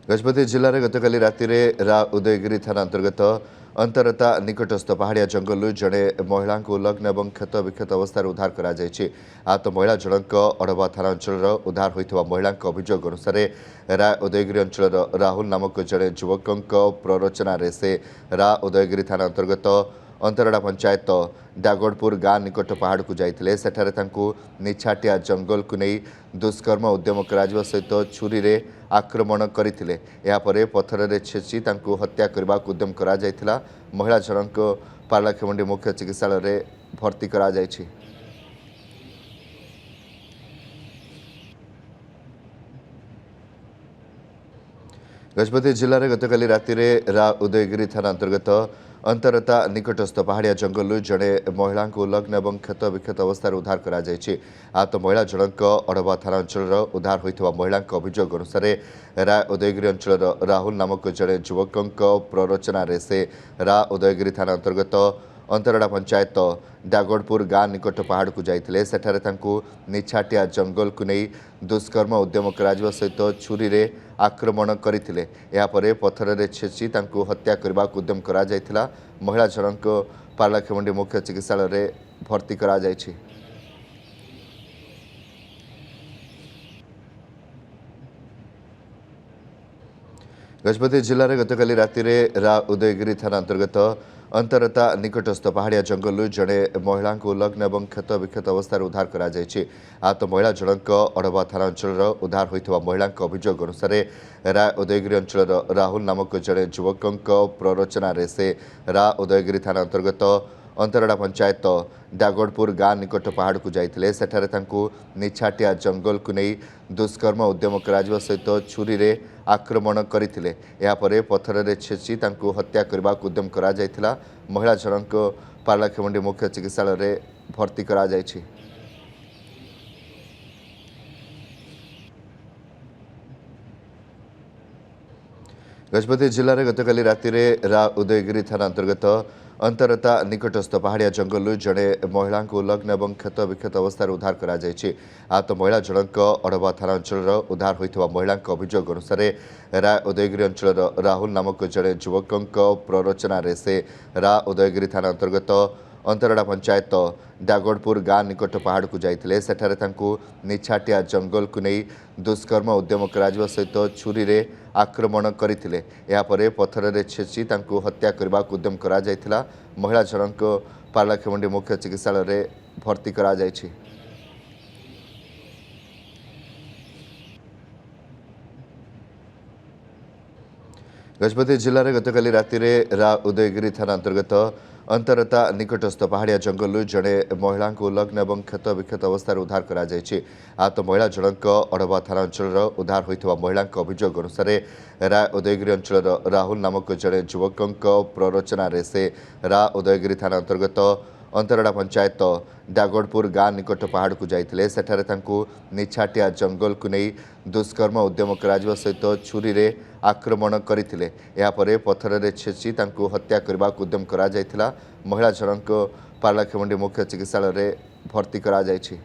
गजपति जिले गतकाली राति रा उदयगिरी थाना अंतर्गत अंतरता निकटस्थ पहाड़िया जंगल जड़े महिला उल्लग्न और क्षत विक्षत अवस्था उद्धार कर आहत महिला जनक अड़वा थाना अंचल उद्धार होता महिला अभियोग अनुसार राय उदयगिरी अंचल राहुल नामक जड़े युवक प्ररोचन से रा उदयगिरी थाना अंतर्गत अंतरड़ा पंचायत डागड़पुर गाँ निकट पहाड़ को जाते सेठारे निछाटिया जंगल को नहीं दुष्कर्म उद्यम करा सहित छुरी रे आक्रमण करते पथर में छेची हत्या करने उद्यम करा महिला जनक पारलाखेमुंडी मुख्य चिकित्सालय भर्ती करा जायछि। गजपति जिले गतकाली राति रा उदयगिरी थाना अंतर्गत अंतरता निकटस्थ पहाड़िया जंगल जड़े महिला उल्लग्न और क्षत विक्षत अवस्था उद्धार कर आहत महिला जनक अड़वा थाना अंचल उद्धार होता महिला अभियोग अनुसार राय उदयगिरी अंचल राहुल नामक जड़े युवक प्ररोचन से रा उदयगिरी थाना अंतर्गत अंतरड़ा पंचायत डागड़पुर गाँ निकट पहाड़ को जाते सेठारे निछाटिया जंगल को नहीं दुष्कर्म उद्यम करा सहित छुरी रे आक्रमण करते पथर में छेची हत्या करने उद्यम करा महिला जनक पारलाखेमुंडी मुख्य चिकित्सालय भर्ती करा जायछि। गजपति जिले गतकाली राति रा उदयगिरी थाना अंतर्गत अंतरता निकटस्थ पहाड़िया जंगल जड़े महिला उल्लग्न और क्षत विक्षत अवस्था उद्धार कर आहत महिला जनक अड़वा थाना अंचल उद्धार होता महिला अभियोग अनुसार राय उदयगिरी अंचल राहुल नामक जड़े युवक प्ररोचन से रा उदयगिरी थाना अंतर्गत अंतरड़ा पंचायत डागड़पुर गाँ निकट पहाड़ को जाते सेठारे निछाटिया जंगल को नहीं दुष्कर्म उद्यम करा सहित छुरी रे आक्रमण करते पथर में छेची हत्या करने उद्यम करा महिला जनक पारलाखेमुंडी मुख्य चिकित्सालय भर्ती करा जायछि। गजपति जिले गतकाली राति रा उदयगिरी थाना अंतर्गत अंतरता निकटस्थ पहाड़िया जंगल जड़े महिला उल्लग्न और क्षत विक्षत अवस्था उद्धार कर आहत महिला जनक अड़वा थाना अंचल उद्धार होता महिला अभियोग अनुसार राय उदयगिरी अंचल राहुल नामक जड़े युवक प्ररोचन से रा उदयगिरी थाना अंतर्गत अंतरड़ा पंचायत डागड़पुर गाँ निकट पहाड़ को जाते सेठारे निछाटिया जंगल को नहीं दुष्कर्म उद्यम करा सहित छुरी रे आक्रमण करते पथर में छेची हत्या करने उद्यम करा महिला जनक पारलाखेमुंडी मुख्य चिकित्सालय भर्ती करा जायछि। गजपति जिले गतकाली राति रा उदयगिरी थाना अंतर्गत अंतरता निकटस्थ पहाड़िया जंगल जड़े महिला उल्लग्न और क्षत विक्षत अवस्था उद्धार कर आहत महिला जनक अड़वा थाना अंचल उद्धार होता महिला अभियोग अनुसार राय उदयगिरी अंचल राहुल नामक जड़े युवक प्ररोचन से रा उदयगिरी थाना अंतर्गत अंतरड़ा पंचायत डागड़पुर गाँ निकट पहाड़ को जाते सेठारे निछाटिया जंगल को नहीं दुष्कर्म उद्यम करा सहित छुरी रे आक्रमण करते पथर में छेची हत्या करने उद्यम करा महिला गजपति जिले गतकाली राति रा उदयगिरी थाना अंतर्गत अंतरता निकटस्थ पहाड़िया जंगल जड़े महिला उल्लग्न और क्षत विक्षत अवस्था उद्धार कर आहत महिला जनक अड़वा थाना अंचल उद्धार होता महिला अभियोग अनुसार राय उदयगिरी अंचल राहुल नामक जड़े युवक प्ररोचन से रा उदयगिरी थाना अंतर्गत अंतरड़ा पंचायत डागड़पुर गाँ निकट पहाड़ को जाते सेठारे निछाटिया जंगल को नहीं दुष्कर्म उद्यम करा सहित छुरी रे आक्रमण करते पथर में छेची हत्या करने उद्यम करा महिला जनक पारलाखेमुंडी मुख्य चिकित्सालय भर्ती करा जायछि।